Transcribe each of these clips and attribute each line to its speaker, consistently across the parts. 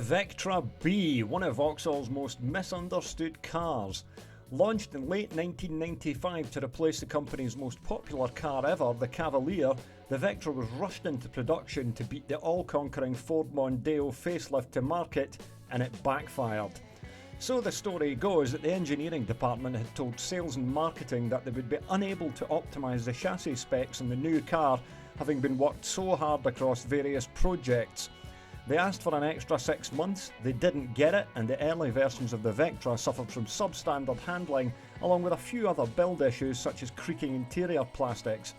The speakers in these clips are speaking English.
Speaker 1: Vectra B, one of Vauxhall's most misunderstood cars. Launched in late 1995 to replace the company's most popular car ever, the Cavalier, the Vectra was rushed into production to beat the all-conquering Ford Mondeo facelift to market, and it backfired. So the story goes that the engineering department had told sales and marketing that they would be unable to optimise the chassis specs on the new car, having been worked so hard across various projects. They asked for an extra 6 months, they didn't get it, and the early versions of the Vectra suffered from substandard handling, along with a few other build issues such as creaking interior plastics.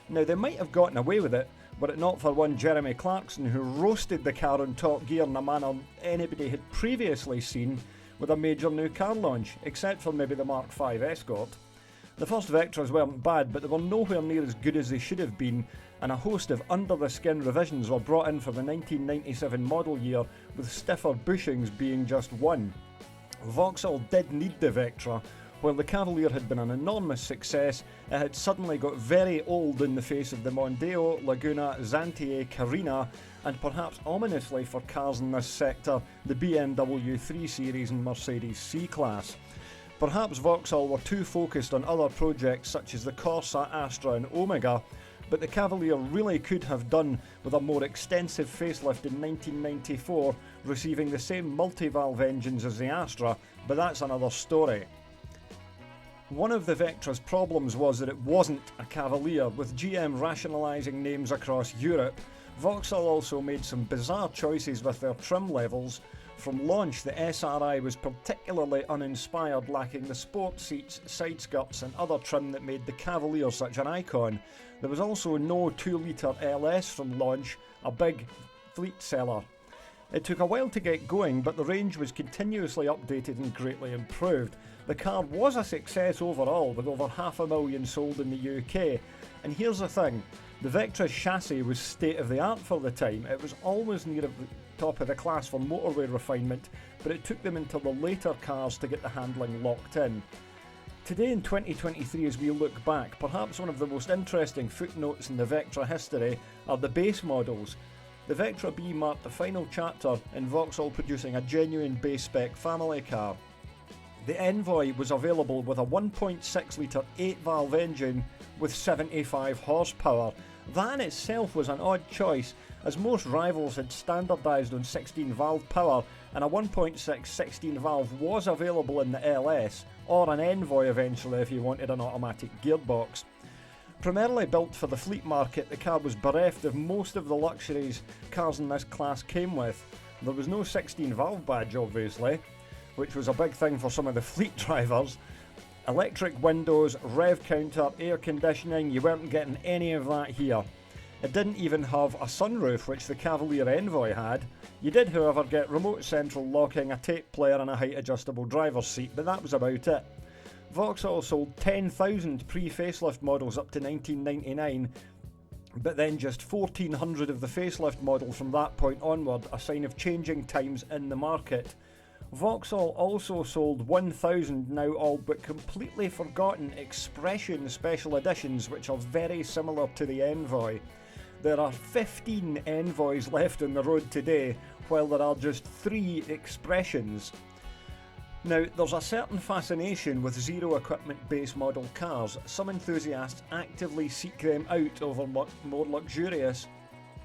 Speaker 1: Now they might have gotten away with it, were it not for one Jeremy Clarkson who roasted the car on Top Gear in a manner anybody had previously seen with a major new car launch, except for maybe the Mark V Escort. The first Vectras weren't bad, but they were nowhere near as good as they should have been, and a host of under-the-skin revisions were brought in for the 1997 model year, with stiffer bushings being just one. Vauxhall did need the Vectra. While the Cavalier had been an enormous success, it had suddenly got very old in the face of the Mondeo, Laguna, Xantier, Carina, and perhaps ominously for cars in this sector, the BMW 3 Series and Mercedes C-Class. Perhaps Vauxhall were too focused on other projects such as the Corsa, Astra and Omega, but the Cavalier really could have done with a more extensive facelift in 1994, receiving the same multi-valve engines as the Astra, but that's another story. One of the Vectra's problems was that it wasn't a Cavalier, with GM rationalising names across Europe. Vauxhall also made some bizarre choices with their trim levels. From launch, the SRI was particularly uninspired, lacking the sport seats, side skirts and other trim that made the Cavalier such an icon. There was also no 2-litre LS from launch, a big fleet seller. It took a while to get going, but the range was continuously updated and greatly improved. The car was a success overall, with over 500,000 sold in the UK. And here's the thing, the Vectra's chassis was state of the art for the time. It was always near the top of the class for motorway refinement, but it took them until the later cars to get the handling locked in. Today in 2023, as we look back, perhaps one of the most interesting footnotes in the Vectra history are the base models. The Vectra B marked the final chapter in Vauxhall producing a genuine base spec family car. The Envoy was available with a 1.6 litre 8-valve engine with 75 horsepower. That in itself was an odd choice, as most rivals had standardised on 16-valve power, and a 1.6 16-valve was available in the LS, or an Envoy eventually if you wanted an automatic gearbox. Primarily built for the fleet market, the car was bereft of most of the luxuries cars in this class came with. There was no 16-valve badge obviously, which was a big thing for some of the fleet drivers. Electric windows, rev counter, air conditioning, you weren't getting any of that here. It didn't even have a sunroof, which the Cavalier Envoy had. You did, however, get remote central locking, a tape player and a height adjustable driver's seat, but that was about it. Vauxhall sold 10,000 pre-facelift models up to 1999, but then just 1,400 of the facelift models from that point onward, a sign of changing times in the market. Vauxhall also sold 1,000 now all but completely forgotten Expression special editions, which are very similar to the Envoy. There are 15 Envoys left on the road today, while there are just 3 Expressions. Now, there's a certain fascination with zero equipment base model cars. Some enthusiasts actively seek them out over more luxurious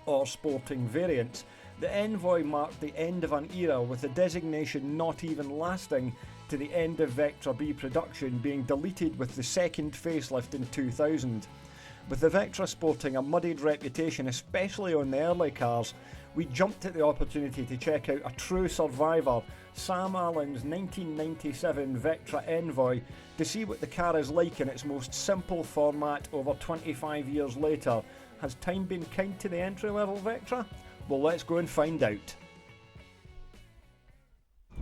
Speaker 1: or sporting variants. The Envoy marked the end of an era, with the designation not even lasting to the end of Vectra B production, being deleted with the second facelift in 2000. With the Vectra sporting a muddied reputation, especially on the early cars, we jumped at the opportunity to check out a true survivor, Sam Allan's 1997 Vectra Envoy, to see what the car is like in its most simple format over 25 years later. Has time been kind to the entry-level Vectra? Well, let's go and find out.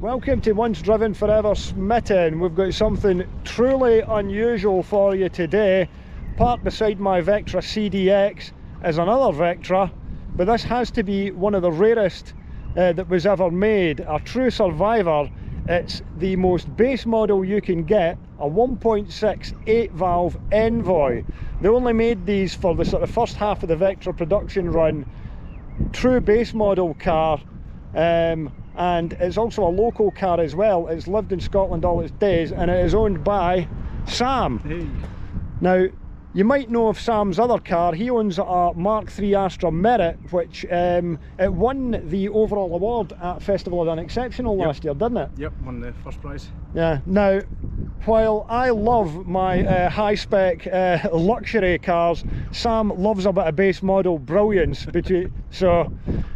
Speaker 1: Welcome to Once Driven Forever Smitten. We've got something truly unusual for you today. Parked beside my Vectra CDX is another Vectra, but this has to be one of the rarest that was ever made. A true survivor. It's the most base model you can get, a 1.6 8-valve Envoy. They only made these for the sort of first half of the Vectra production run. True base model car, and it's also a local car as well. It's lived in Scotland all its days, and it is owned by Sam.
Speaker 2: Hey.
Speaker 1: Now, you might know of Sam's other car. He owns a Mark III Astra Merit, which it won the overall award at Festival of Unexceptional last year, didn't it?
Speaker 2: Yep, won the first prize.
Speaker 1: Yeah. Now, while I love my high-spec luxury cars, Sam loves a bit of base model brilliance. So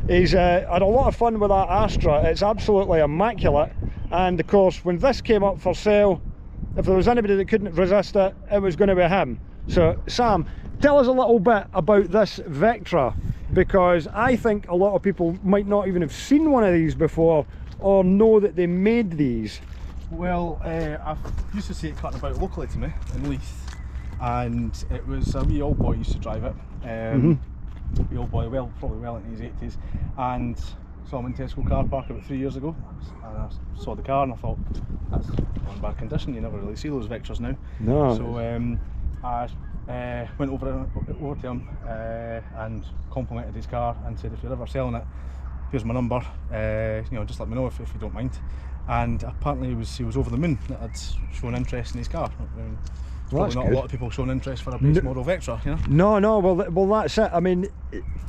Speaker 1: he's had a lot of fun with that Astra. It's absolutely immaculate. And of course, when this came up for sale, if there was anybody that couldn't resist it, it was going to be him. So Sam, tell us a little bit about this Vectra, because I think a lot of people might not even have seen one of these before or know that they made these.
Speaker 2: Well, I used to see it cutting about locally to me in Leith, and it was a wee old boy used to drive it. Wee old boy, probably well into his 80s, and saw him in Tesco car park about 3 years ago. And I saw the car and I thought, that's not in bad condition. You never really see those Vectras now.
Speaker 1: No.
Speaker 2: So I went over to him and complimented his car and said, if you're ever selling it, here's my number. You know, just let me know if you don't mind. And apparently he was over the moon that I'd shown interest in his car. Probably not good. A lot of people showing interest for a base model Vectra, you know? No, well that's it. I mean,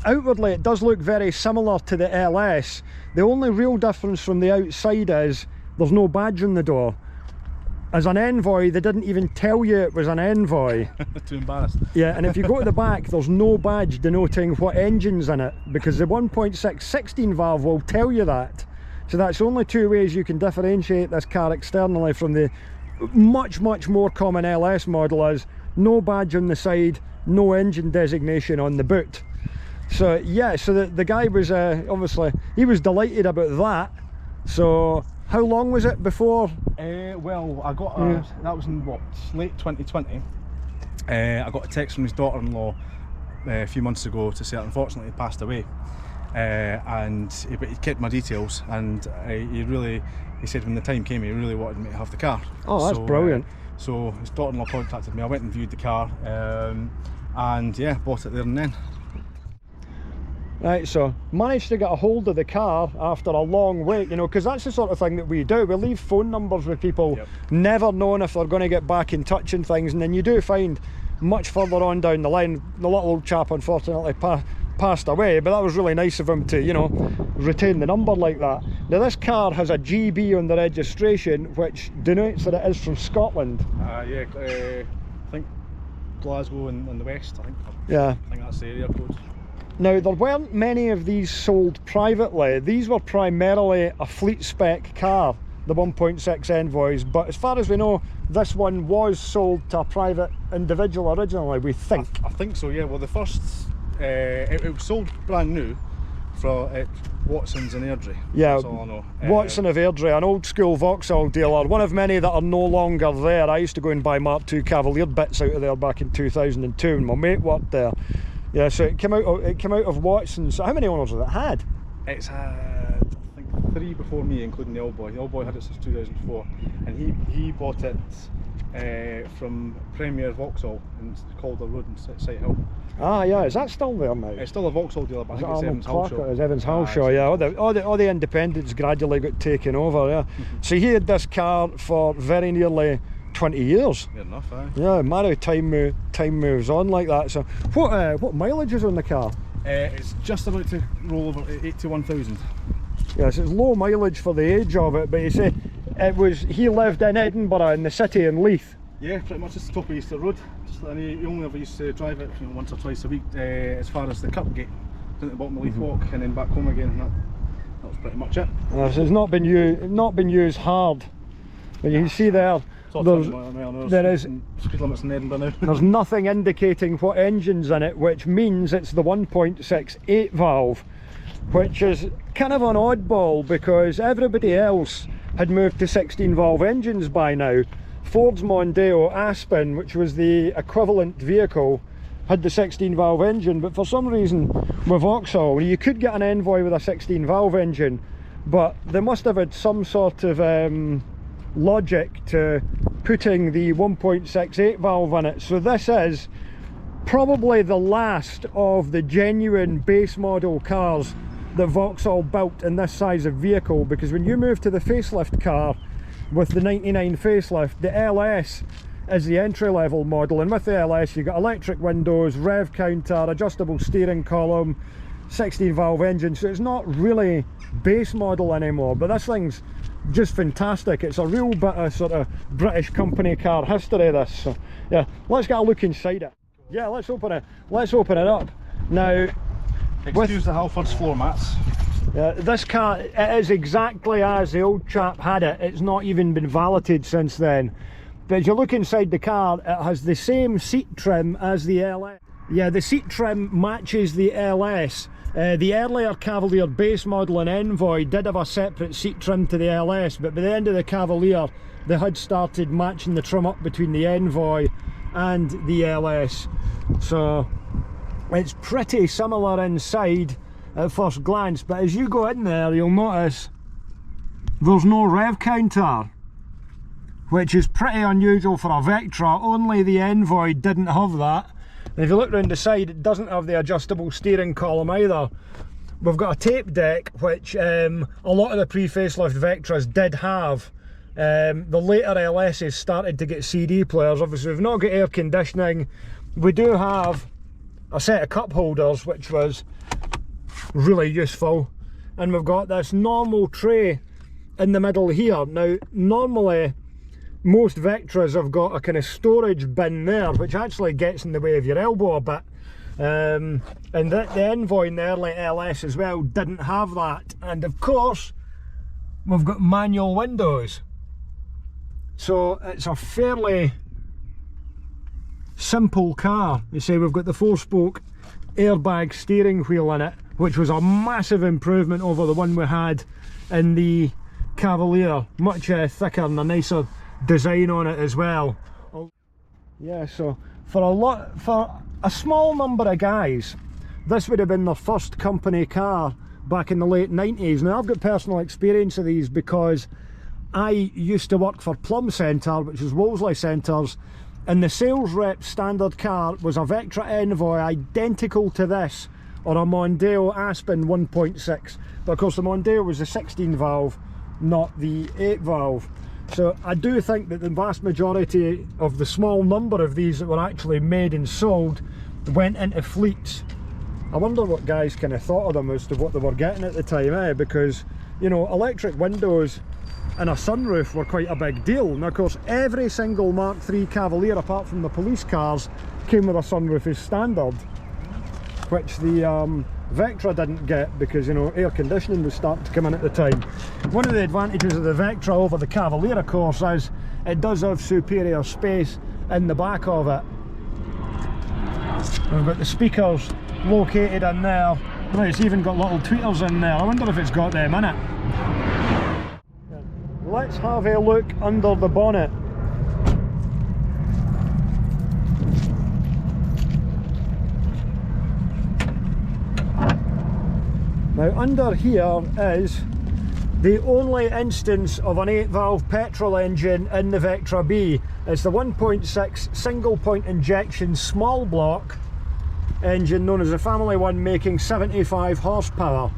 Speaker 2: outwardly it does look very similar to the LS. The only real difference from the outside is there's no badge on the door. As an Envoy, they didn't even tell you it was an Envoy. Too embarrassed.
Speaker 1: Yeah, and if you go to the back, there's no badge denoting what engine's in it, because the 1.6 16 valve will tell you that. So that's only two ways you can differentiate this car externally from the much more common LS model is no badge on the side, no engine designation on the boot. So yeah, so the guy was obviously, he was delighted about that. So how long was it before?
Speaker 2: Well, I got that was in what, late 2020. I got a text from his daughter-in-law a few months ago to say that unfortunately he passed away, and he kept my details, and he said when the time came he really wanted me to have the car.
Speaker 1: Oh, that's brilliant.
Speaker 2: So his daughter-in-law contacted me. I went and viewed the car, and yeah, bought it there and then.
Speaker 1: Right, so managed to get a hold of the car after a long wait, you know, because that's the sort of thing that we do. We leave phone numbers with people, never knowing if they're going to get back in touch and things, and then you do find much further on down the line, the little old chap unfortunately passed away, but that was really nice of him to, you know, retain the number like that. Now this car has a GB on the registration, which denotes that it is from Scotland.
Speaker 2: Yeah, I think Glasgow in the west, I think.
Speaker 1: Yeah.
Speaker 2: I think that's the area code.
Speaker 1: Now, there weren't many of these sold privately. These were primarily a fleet spec car, the 1.6 Envoys, but as far as we know, this one was sold to a private individual originally, we think.
Speaker 2: I think so, yeah. Well, the first, it was sold brand new from Watson's in Airdrie.
Speaker 1: Yeah,
Speaker 2: that's all I know.
Speaker 1: Watson of Airdrie, an old school Vauxhall dealer, one of many that are no longer there. I used to go and buy Mark II Cavalier bits out of there back in 2002, and my mate worked there. Yeah, so it came out of Watson's. So how many owners has it had?
Speaker 2: It's had, I think, 3 before me, including the old boy. The old boy had it since 2004, and he bought it from Premier Vauxhall in Calder Road in Sight Hill.
Speaker 1: Ah, yeah. Is that still there now?
Speaker 2: It's still a Vauxhall dealer, but I think it's Evans Halshaw.
Speaker 1: It's Evans Halshaw, yeah. All the independents gradually got taken over. Yeah. So he had this car for very nearly 20 years.
Speaker 2: Fair enough, aye.
Speaker 1: Yeah, mad how time moves on like that. So what mileage is on the car?
Speaker 2: It's just about to roll over 81,000.
Speaker 1: Yes, it's low mileage for the age of it, but you say he lived in Edinburgh in the city in Leith.
Speaker 2: Yeah, pretty much just the top of Easter Road. And he only ever used to drive it, you know, once or twice a week, as far as the Kirkgate, down at the bottom of Leith Walk, and then back home again. And that was pretty much it.
Speaker 1: So it's not been used hard. But you can see there. There is
Speaker 2: speed limits in Edinburgh now.
Speaker 1: There's nothing indicating what engine's in it, which means it's the 1.6 8 valve, which is kind of an oddball because everybody else had moved to 16 valve engines by now. Ford's Mondeo Aspen, which was the equivalent vehicle, had the 16 valve engine, but for some reason with Vauxhall you could get an Envoy with a 16 valve engine, but they must have had some sort of logic to putting the 1.6 8 valve in it. So this is probably the last of the genuine base model cars that Vauxhall built in this size of vehicle, because when you move to the facelift car with the 99 facelift, the LS is the entry-level model, and with the LS you got electric windows, rev counter, adjustable steering column, 16 valve engine, so it's not really base model anymore. But this thing's just fantastic. It's a real bit of sort of British company car history, this. So yeah, let's get a look inside it. Yeah, let's open it up now.
Speaker 2: Excuse the Halfords floor mats.
Speaker 1: This car, it is exactly as the old chap had it. It's not even been valeted since then. But as you look inside the car, it has the same seat trim as the LS. Yeah, the seat trim matches the LS. The earlier Cavalier base model and Envoy did have a separate seat trim to the LS, but by the end of the Cavalier they had started matching the trim up between the Envoy and the LS. So it's pretty similar inside at first glance, but as you go in there you'll notice there's no rev counter, which is pretty unusual for a Vectra. Only the Envoy didn't have that. And if you look around the side, it doesn't have the adjustable steering column either. We've got a tape deck, which a lot of the pre-facelift Vectras did have. The later LSs started to get CD players. Obviously we've not got air conditioning. We do have a set of cup holders, which was really useful, and we've got this normal tray in the middle here. Now normally most Vectras have got a kind of storage bin there, which actually gets in the way of your elbow a bit, and the Envoy and the early LS as well didn't have that. And of course we've got manual windows, so it's a fairly simple car. You see, we've got the 4-spoke airbag steering wheel in it, which was a massive improvement over the one we had in the Cavalier. Much thicker and a nicer design on it as well. Yeah, so for a small number of guys, this would have been their first company car back in the late 90s. Now I've got personal experience of these because I used to work for Plum Centre, which is Wolseley Centres, and the sales rep standard car was a Vectra Envoy identical to this, or a Mondeo Aspen 1.6, but of course the Mondeo was the 16 valve, not the 8 valve. So I do think that the vast majority of the small number of these that were actually made and sold went into fleets. I wonder what guys kind of thought of them as to what they were getting at the time, because, you know, electric windows and a sunroof were quite a big deal. And of course every single Mark III Cavalier apart from the police cars came with a sunroof as standard, which the Vectra didn't get because, you know, air conditioning was starting to come in at the time. One of the advantages of the Vectra over the Cavalier, of course, is it does have superior space in the back of it. We've got the speakers located in there. Right, it's even got little tweeters in there. I wonder if it's got them in it. Let's have a look under the bonnet. Now under here is the only instance of an 8-valve petrol engine in the Vectra B. It's the 1.6 single point injection small block engine known as the Family One, making 75 horsepower.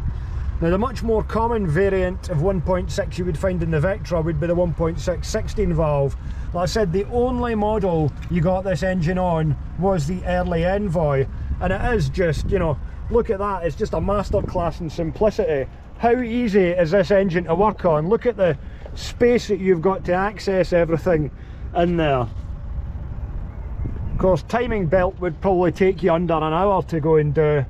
Speaker 1: Now the much more common variant of 1.6 you would find in the Vectra would be the 1.6 16 valve. Like I said, the only model you got this engine on was the early Envoy, and it is just, you know, look at that, it's just a masterclass in simplicity. How easy is this engine to work on? Look at the space that you've got to access everything in there. Of course, timing belt would probably take you under an hour to go and do.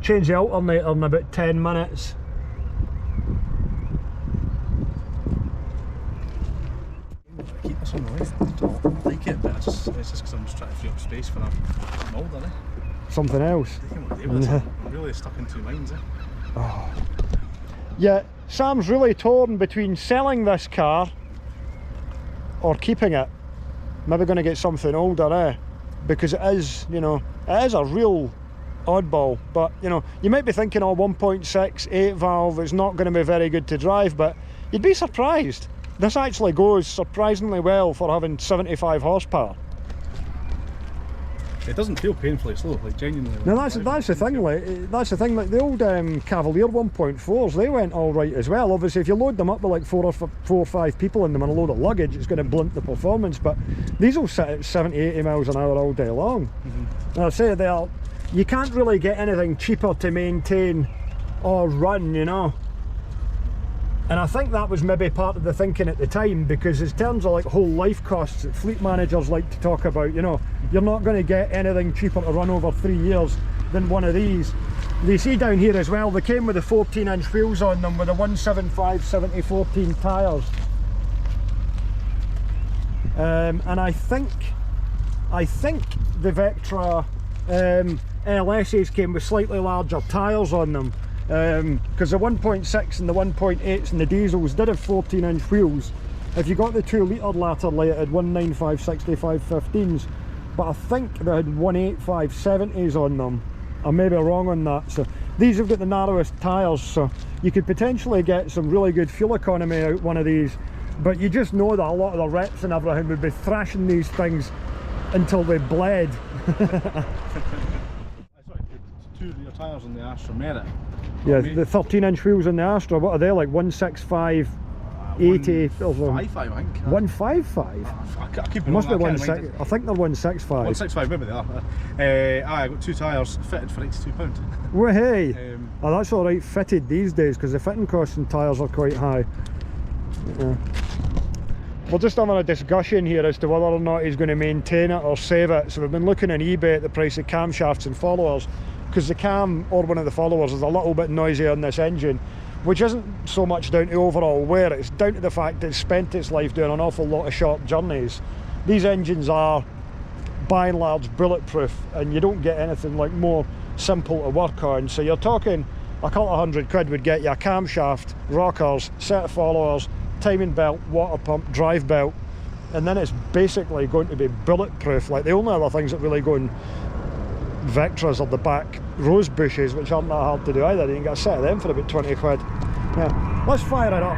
Speaker 1: Change the alternator in about 10 minutes.
Speaker 2: Keep this on the left at the top. I like it, but it's just because I'm just trying to free up space for a mould, isn't it?
Speaker 1: Something else.
Speaker 2: I'm really stuck in two minds,
Speaker 1: Oh. Yeah, Sam's really torn between selling this car or keeping it. Maybe going to get something older, because it is, you know, it is a real oddball. But, you know, you might be thinking, oh, 1.6 8 valve is not going to be very good to drive, but you'd be surprised. This actually goes surprisingly well for having 75 horsepower.
Speaker 2: It doesn't feel painfully slow, like genuinely.
Speaker 1: Now that's the thing, like that's the thing. Like the old Cavalier 1.4s, they went all right as well. Obviously, if you load them up with like four or five people in them and a load of luggage, it's going to blunt the performance. But these will sit at 70, 80 miles an hour all day long. And I say you can't really get anything cheaper to maintain or run, you know. And I think that was maybe part of the thinking at the time, because in terms of like whole life costs that fleet managers like to talk about, you know, you're not going to get anything cheaper to run over 3 years than one of these. You see down here as well, they came with the 14-inch wheels on them with the 175/70/14 tyres. And I think the Vectra LSs came with slightly larger tyres on them. Because the 1.6 and the 1.8s and the diesels did have 14-inch wheels. If you got the 2 litre latterly, it had 195/65/15s, but I think they had 185/70s on them. I may be wrong on that. So these have got the narrowest tyres, so you could potentially get some really good fuel economy out one of these, but you just know that a lot of the reps and everything would be thrashing these things until they bled.
Speaker 2: 2 rear tyres on the Astra Merit.
Speaker 1: Yeah, the 13-inch wheels on the Astra, what are they, like 165/80 or something?
Speaker 2: 155, I think.
Speaker 1: 155?
Speaker 2: I keep
Speaker 1: Must be 16. I think they're 165.
Speaker 2: 165, maybe they are. I got 2 tyres fitted for £82.
Speaker 1: Well, hey, oh, that's all right, fitted these days, because the fitting costs and tyres are quite high. Yeah. We're just having a discussion here as to whether or not he's going to maintain it or save it. So we've been looking on eBay at the price of camshafts and followers, because the cam or one of the followers is a little bit noisy on this engine, which isn't so much down to overall wear, it's down to the fact that it's spent its life doing an awful lot of short journeys. These engines are by and large bulletproof, and you don't get anything like more simple to work on. So you're talking a couple of £100 would get you a camshaft, rockers, set of followers, timing belt, water pump, drive belt, and then it's basically going to be bulletproof. Like the only other things that really go in Vectras are the back rose bushes, which aren't that hard to do either. You can get a set of them for about 20 quid. Yeah, let's fire it up.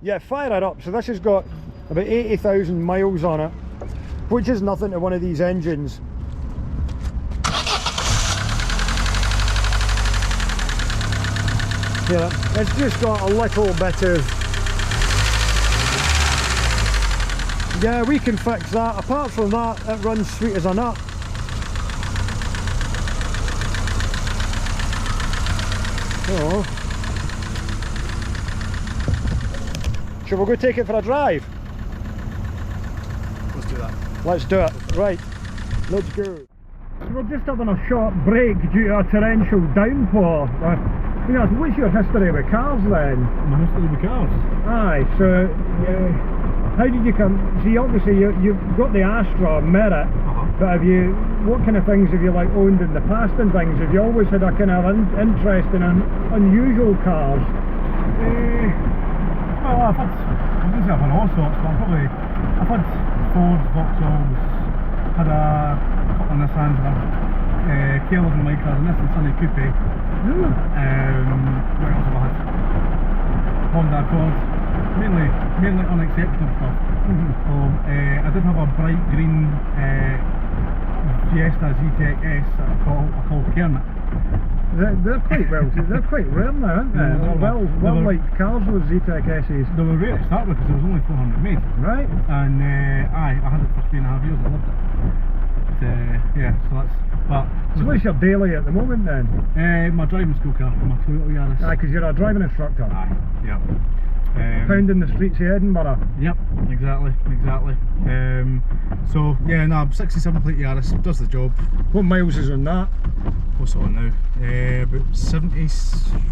Speaker 1: Yeah, fire it up. So this has got about 80,000 miles on it, which is nothing to one of these engines. Yeah, it's just got a little bit of... Yeah, we can fix that. Apart from that, it runs sweet as a nut. Oh. Shall we go take it for a drive?
Speaker 2: Let's do that.
Speaker 1: Let's do it. Right, let's go. We're just having a short break due to a torrential downpour. What's your history with cars then?
Speaker 2: My history with cars?
Speaker 1: Aye, so how did you come? See, obviously you've got the Astra Merit, but what kind of things have you like owned in the past and things? Have you always had a kind of interest in unusual cars?
Speaker 2: Well, I've had all sorts, but I've had Fords, Vauxhalls, had a couple of Nissans, Caleb and Micah, a Nissan Sunny Coupe. What else have I had? Honda Accord, mainly unexceptional stuff. I did have a bright green Fiesta Z-Tech S that I call Kermit.
Speaker 1: They're quite rare now, aren't they? They're well-liked cars, those Z-Tech S's.
Speaker 2: They were rare to start with because there was only 400 made.
Speaker 1: Right.
Speaker 2: And I had it for 3.5 years. I loved it. Yeah, so that's.
Speaker 1: So what's your daily at the moment then?
Speaker 2: My driving school car, my Toyota Yaris.
Speaker 1: Aye, because you're a driving instructor.
Speaker 2: Aye, yeah.
Speaker 1: Pounding the streets of Edinburgh.
Speaker 2: Yep, exactly. So yeah, no, 67 plate Yaris does the job.
Speaker 1: What miles is on that?
Speaker 2: What's it on now? About 70.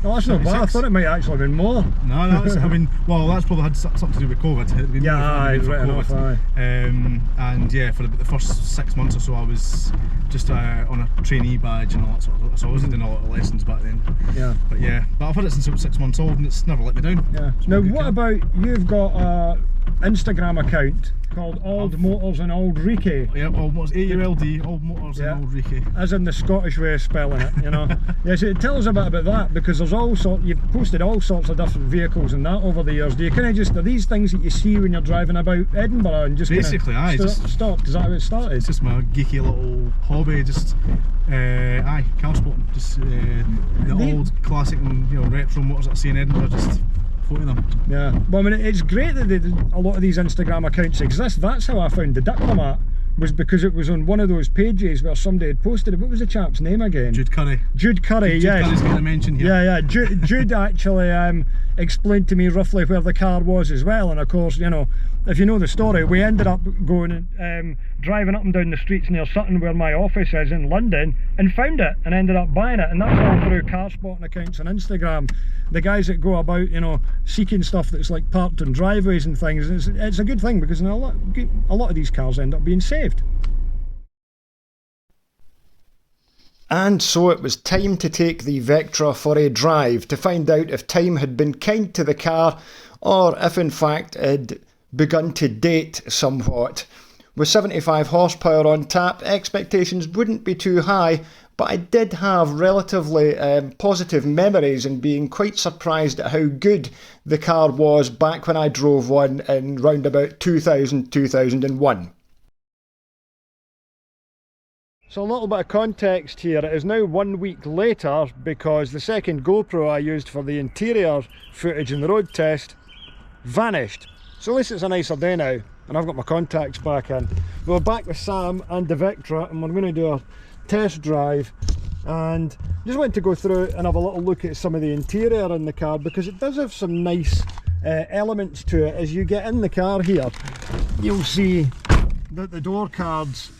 Speaker 1: Oh, that's not bad. I thought it might actually have been more.
Speaker 2: No, that's, I mean, well, that's probably had something to do with COVID.
Speaker 1: Yeah, aye, right enough, aye.
Speaker 2: And yeah, for the first 6 months or so, I was just on a trainee badge and all that sort of stuff. So I wasn't doing a lot of lessons back then. Yeah. But I've had it since I was 6 months old, and it's never let me down.
Speaker 1: Yeah. Now, what about, you've got Instagram account called Old Motors and Old Ricky.
Speaker 2: Yeah, Old Motors, AULD, Old Motors and Old Ricky.
Speaker 1: As in the Scottish way of spelling it, you know. Yeah, so tell us a bit about that, because there's all sorts, you've posted all sorts of different vehicles and that over the years. Do you kind of just, are these things that you see when you're driving about Edinburgh and just
Speaker 2: basically, aye,
Speaker 1: stop? Is that how it started?
Speaker 2: It's just my geeky little hobby, just car spotting, just the old classic and retro motors that I see in Edinburgh, just photoing them.
Speaker 1: Yeah, well, I mean, it's great that a lot of these Instagram accounts exist. That's how I found the Diplomat, was because it was on one of those pages where somebody had posted it. What was the chap's name again?
Speaker 2: Jude Curry.
Speaker 1: Jude Curry,
Speaker 2: Jude Curry's getting a mention here.
Speaker 1: Yeah, Jude actually explained to me roughly where the car was as well, and of course, you know, if you know the story, we ended up going driving up and down the streets near Sutton, where my office is in London, and found it and ended up buying it. And that's all through car spotting accounts on Instagram. The guys that go about, you know, seeking stuff that's like parked on driveways and things. It's a good thing, because a lot of these cars end up being saved. And so it was time to take the Vectra for a drive to find out if time had been kind to the car, or if in fact it had begun to date somewhat. With 75 horsepower on tap, expectations wouldn't be too high, but I did have relatively positive memories and being quite surprised at how good the car was back when I drove one in round about 2000-2001. So a little bit of context here. It is now 1 week later, because the second GoPro I used for the interior footage in the road test vanished. So at least it's a nicer day now, and I've got my contacts back in. We're back with Sam and the Vectra, and we're going to do a test drive, and just want to go through and have a little look at some of the interior in the car, because it does have some nice elements to it. As you get in the car here, you'll see that the door cards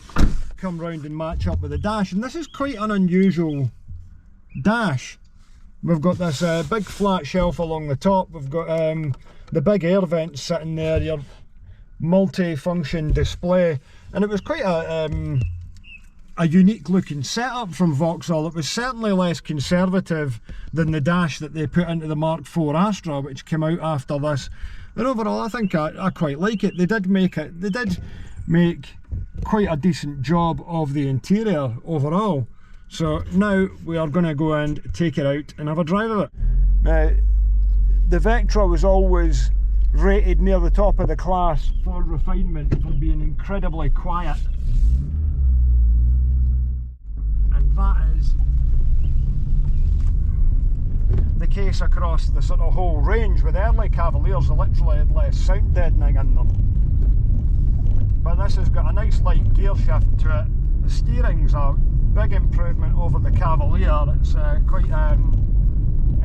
Speaker 1: come round and match up with the dash, and this is quite an unusual dash. We've got this big flat shelf along the top. We've got the big air vents sitting there, your multi-function display, and it was quite a unique looking setup from Vauxhall. It was certainly less conservative than the dash that they put into the Mark IV Astra, which came out after this. And overall, I think I quite like it. They did make quite a decent job of the interior overall. So now we are going to go and take it out and have a drive of it. Now, the Vectra was always rated near the top of the class for refinement, for being incredibly quiet. And that is the case across the sort of whole range. With early Cavaliers, they literally had less sound deadening in them. But this has got a nice light gear shift to it. The steering's a big improvement over the Cavalier. It's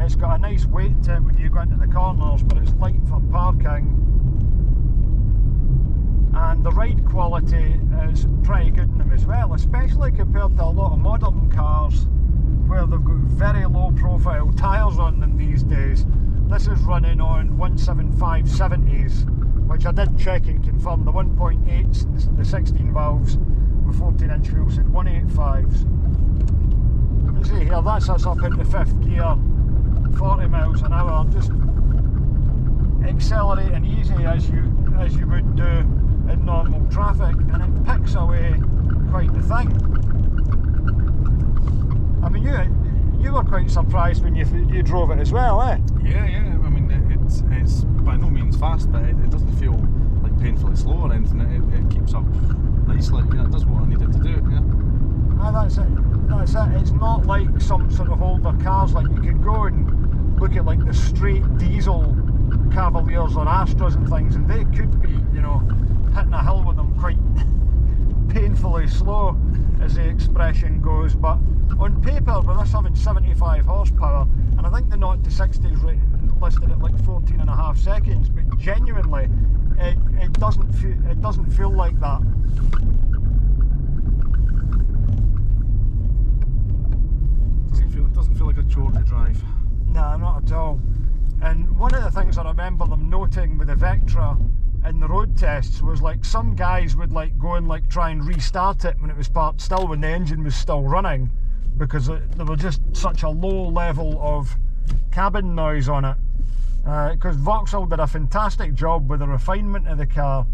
Speaker 1: it's got a nice weight to it when you go into the corners, but it's light for parking. And the ride quality is pretty good in them as well, especially compared to a lot of modern cars where they've got very low profile tyres on them these days. This is running on 175/70s, which I did check and confirm. The 1.8s and the 16 valves with 14-inch wheels at 185s. You can see here, that's us up into 5th gear, 40 miles an hour, just accelerating easy as you would do in normal traffic, and it picks away quite the thing. I mean, you were quite surprised when you drove it as well, eh?
Speaker 2: Yeah. I mean, it's by no means fast, but it doesn't feel like painfully slow or anything. It keeps up nicely. Yeah, it does what I need it to do. Yeah.
Speaker 1: Ah, that's it. It's not like some sort of older cars. Like, you can go and look at like the straight diesel Cavaliers or Astras and things, and they could be, you know, hitting a hill with them quite painfully slow, as the expression goes. But on paper, with us having 75 horsepower, and I think the 0 to 60 is listed at like 14.5 seconds, but genuinely, it doesn't feel like that.
Speaker 2: It doesn't feel like a chore to drive.
Speaker 1: Nah, not at all. And one of the things I remember them noting with the Vectra in the road tests was, like, some guys would like go and like try and restart it when it was parked still, when the engine was still running, because there was just such a low level of cabin noise on it. because Vauxhall did a fantastic job with the refinement of the car.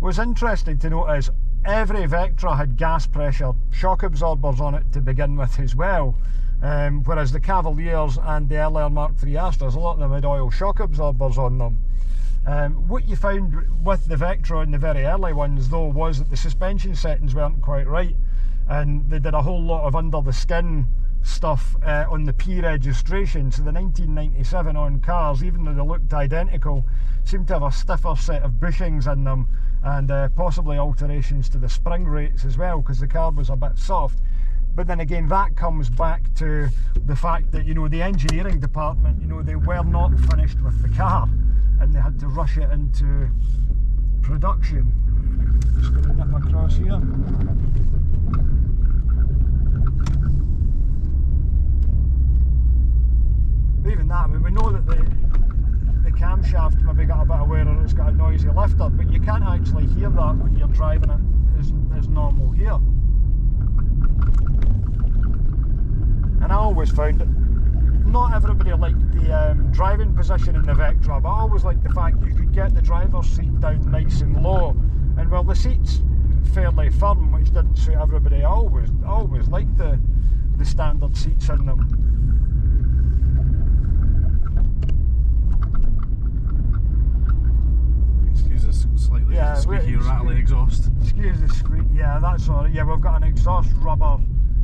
Speaker 1: Was interesting to notice every Vectra had gas pressure shock absorbers on it to begin with as well, whereas the Cavaliers and the earlier Mark III Astras, a lot of them had oil shock absorbers on them. What you found with the Vectra and the very early ones though was that the suspension settings weren't quite right, and they did a whole lot of under the skin stuff on the P registration. So the 1997 on cars, even though they looked identical, seemed to have a stiffer set of bushings in them, and possibly alterations to the spring rates as well, because the car was a bit soft. But then again, that comes back to the fact that, you know, the engineering department, you know, they were not finished with the car and they had to rush it into production. Just going to nip across here. Even that, I mean, we know that the camshaft maybe got a bit of wear and it's got a noisy lifter, but you can't actually hear that when you're driving it as normal here. And I always found it, not everybody liked the driving position in the Vectra, but I always liked the fact you could get the driver's seat down nice and low, and well, the seat's fairly firm, which didn't suit everybody. I always liked the standard seats in them.
Speaker 2: Slightly squeaky, rattly exhaust. Excuse the
Speaker 1: squeak, yeah, that's alright. Yeah, we've got an exhaust rubber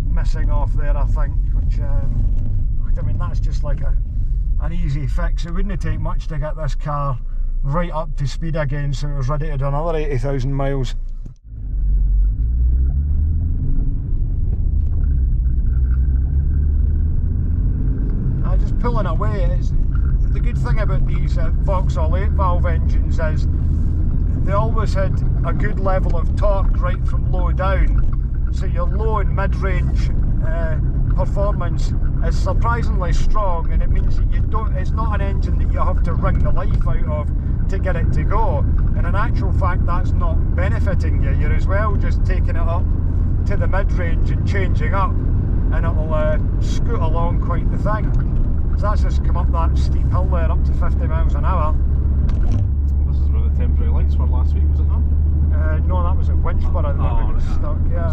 Speaker 1: missing off there, I think, which, I mean, that's just like an easy fix. It wouldn't take much to get this car right up to speed again, so it was ready to do another 80,000 miles. Just pulling away, the good thing about these Vauxhall 8 valve engines is they always had a good level of torque right from low down, so your low and mid-range performance is surprisingly strong, and it means that it's not an engine that you have to wring the life out of to get it to go, and in actual fact that's not benefiting you. You're as well just taking it up to the mid-range and changing up, and it'll scoot along quite the thing. So that's just come up that steep hill there up to 50 miles an hour.
Speaker 2: This is where the temporary lights were last week, was it not?
Speaker 1: No, that was at Winchborough that we got stuck, yeah.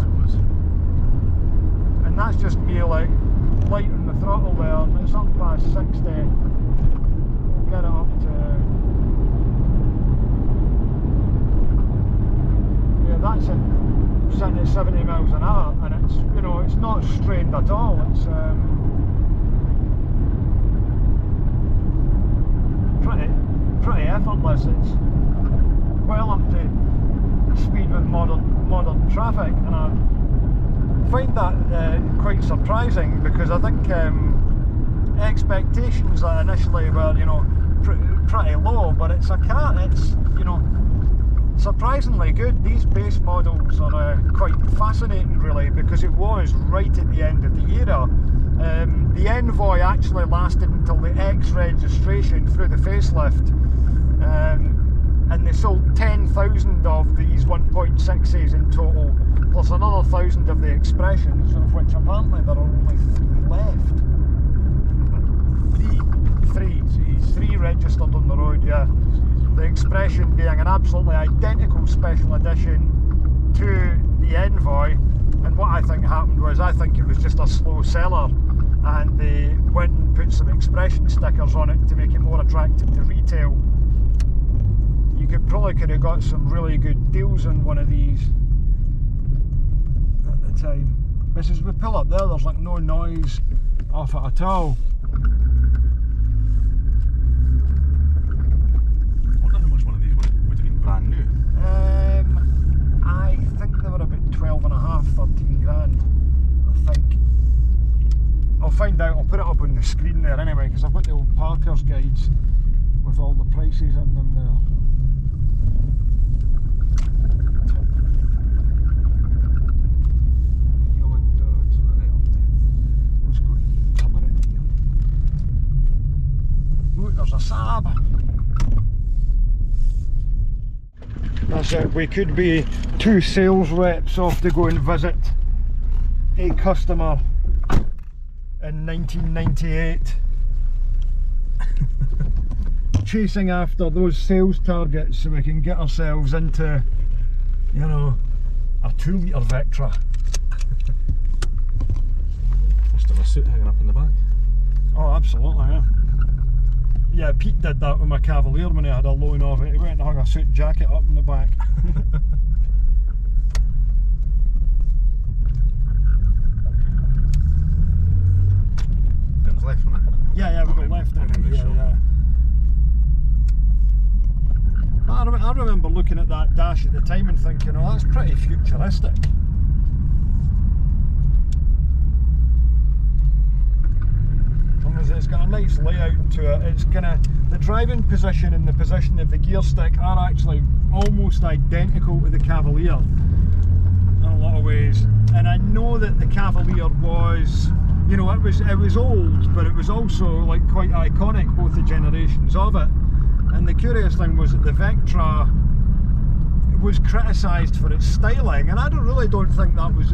Speaker 1: And that's just me like lighting the throttle there, and it's up past 60. We'll get it up to... Yeah, that's it, sitting at 70 miles an hour, and it's, you know, it's not strained at all. It's pretty effortless. It's well up to speed with modern traffic, and I find that quite surprising, because I think expectations initially were, you know, pretty low, but it's a car, it's, you know, surprisingly good. These base models are quite fascinating really, because it was right at the end of the era. The Envoy actually lasted until the X registration through the facelift, and they sold 10,000 of these 1.6s in total, plus another 1,000 of the Expressions, of which apparently there are only 3 left. Three registered on the road, yeah. The Expression being an absolutely identical special edition to the Envoy, and what I think happened was, I think it was just a slow seller, and they went and put some Expression stickers on it to make it more attractive to retail. You could have got some really good deals on one of these at the time. This is, we pull up there, there's like no noise off it at all.
Speaker 2: I wonder how much one of these would have been brand new.
Speaker 1: I think they were about 12 and a half, 13 grand, I think. I'll find out, I'll put it up on the screen there anyway, because I've got the old Parker's guides with all the prices in them there. Look, there's a Saab. That's it, we could be 2 sales reps off to go and visit a customer in 1998. chasing after those sales targets so we can get ourselves into, you know, a 2-litre Vectra.
Speaker 2: Must have a suit hanging up in the back.
Speaker 1: Oh, absolutely, yeah. Yeah, Pete did that with my Cavalier when he had a loan of it. He went and hung a suit jacket up in the back.
Speaker 2: It was left, wasn't it?
Speaker 1: Yeah, we got left in it. Yeah. I remember looking at that dash at the time and thinking, oh, that's pretty futuristic. It's got a nice layout to it. It's the driving position and the position of the gear stick are actually almost identical to the Cavalier in a lot of ways. And I know that the Cavalier was, you know, it was old, but it was also like quite iconic, both the generations of it. And the curious thing was that the Vectra was criticised for its styling, and I really don't think that was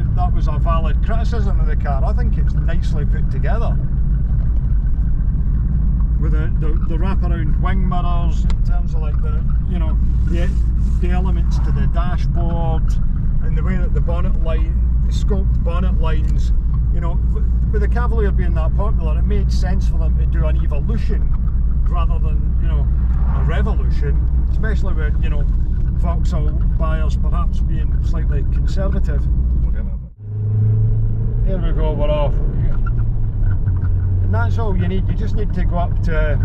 Speaker 1: a valid criticism of the car. I think it's nicely put together. With the wraparound wing mirrors, in terms of like the elements to the dashboard, and the way that the scoped bonnet lines, you know, with the Cavalier being that popular, it made sense for them to do an evolution rather than, you know, a revolution, especially with, you know, Vauxhall buyers perhaps being slightly conservative. Here we go, we're off. And that's all you need. You just need to go up to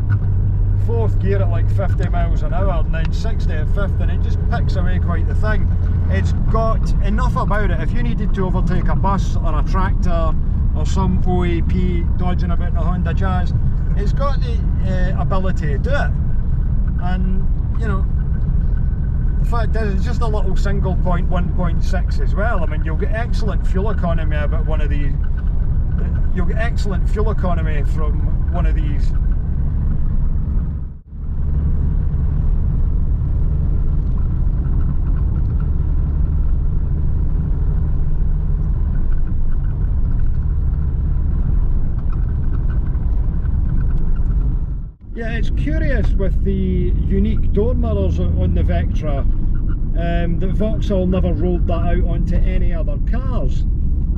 Speaker 1: 4th gear at like 50 miles an hour and then 60 at 5th, and it just picks away quite the thing. It's got enough about it. If you needed to overtake a bus or a tractor or some OAP dodging about in a Honda Jazz, it's got the ability to do it. And, you know, the fact is, it's just a little single point 1.6 as well. I mean, you'll get excellent fuel economy about one of these. You'll get excellent fuel economy from one of these. Yeah, it's curious with the unique door mirrors on the Vectra that Vauxhall never rolled that out onto any other cars,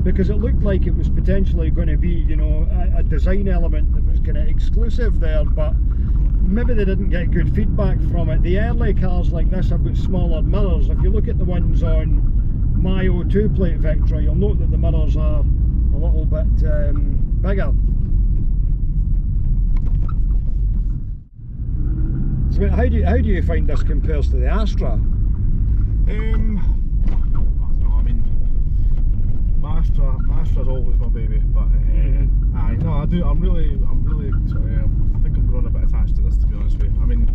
Speaker 1: because it looked like it was potentially going to be, you know, a design element that was kind of exclusive there, but maybe they didn't get good feedback from it. The early cars like this have got smaller mirrors. If you look at the ones on my O2 plate Vectra, you'll note that the mirrors are a little bit bigger. So how do you find this compares to the Astra?
Speaker 2: I don't know, I mean, my Astra's always my baby, but no, I do. I'm really I think I'm growing a bit attached to this, to be honest with you. I mean,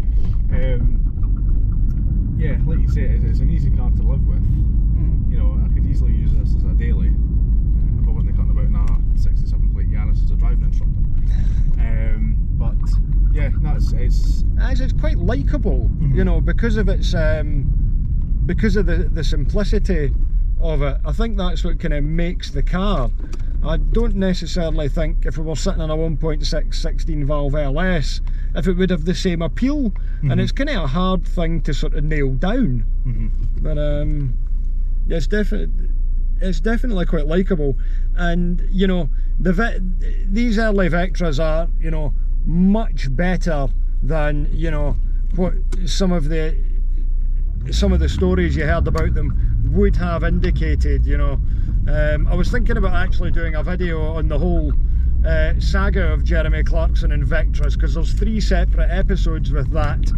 Speaker 2: yeah, like you say, it's an easy car to live with. You know, I could easily use this as a daily if I wasn't cutting about in a 67 plate Yaris as a driving instructor. But yeah, no,
Speaker 1: it's quite likeable, you know, because of its because of the simplicity of it. I think that's what kind of makes the car. I don't necessarily think if we were sitting in a 1.6 16 valve LS if it would have the same appeal, and it's kind of a hard thing to sort of nail down. But it's definitely quite likeable. And you know, these early Vectras are, you know, much better than, you know, what some of the stories you heard about them would have indicated. You know, I was thinking about actually doing a video on the whole saga of Jeremy Clarkson and Vectras, because there's 3 separate episodes with that.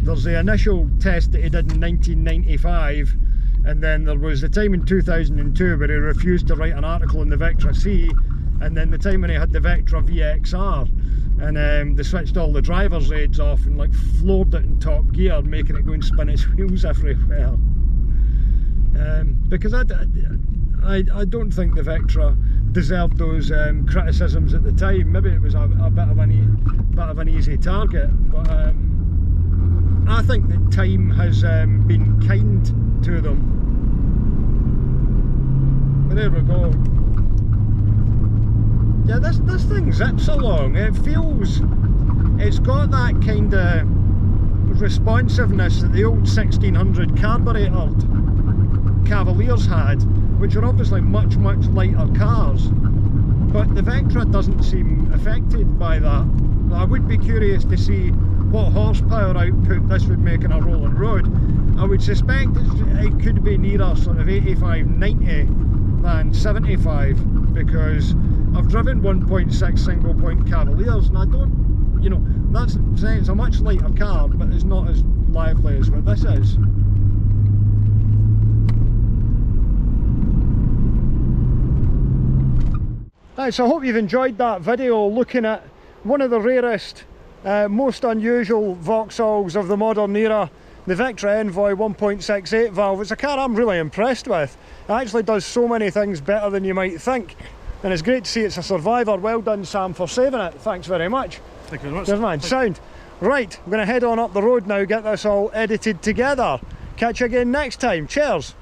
Speaker 1: There's the initial test that he did in 1995, and then there was the time in 2002 where he refused to write an article on the Vectra C, and then the time when he had the Vectra VXR, and they switched all the driver's aids off and like floored it in top gear, making it go and spin its wheels everywhere. Because I don't think the Vectra deserved those criticisms at the time. Maybe it was a bit of an easy target, but I think that time has been kind to them. But there we go. Yeah, this thing zips along. It feels, it's got that kind of responsiveness that the old 1600 carburetted Cavaliers had, which are obviously much lighter cars. But the Vectra doesn't seem affected by that. I would be curious to see what horsepower output this would make on a rolling road. I would suspect it could be nearer sort of 85, 90 than 75, because I've driven 1.6 single point Cavaliers and I don't, you know, it's a much lighter car, but it's not as lively as what this is. Right, so I hope you've enjoyed that video looking at one of the rarest, most unusual Vauxhalls of the modern era, the Vectra Envoy 1.68 valve. It's a car I'm really impressed with. It actually does so many things better than you might think, and it's great to see it's a survivor. Well done, Sam, for saving it. Thanks very much.
Speaker 2: Thank you very much.
Speaker 1: Cheers, man. Sound. Right, I'm going to head on up the road now, get this all edited together. Catch you again next time. Cheers.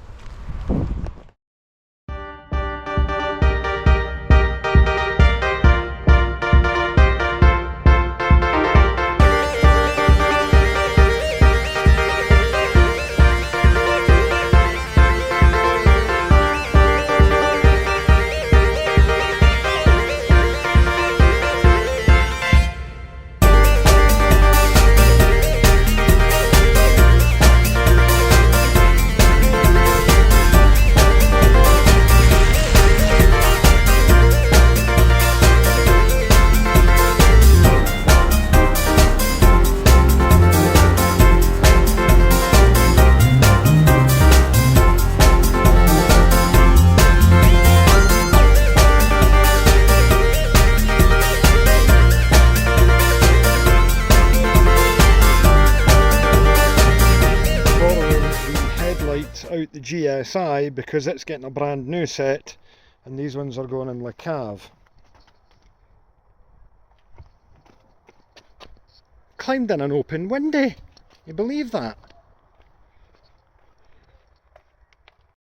Speaker 1: Out the GSI because it's getting a brand new set, and these ones are going in Le Cave. Climbed in an open window. You believe that?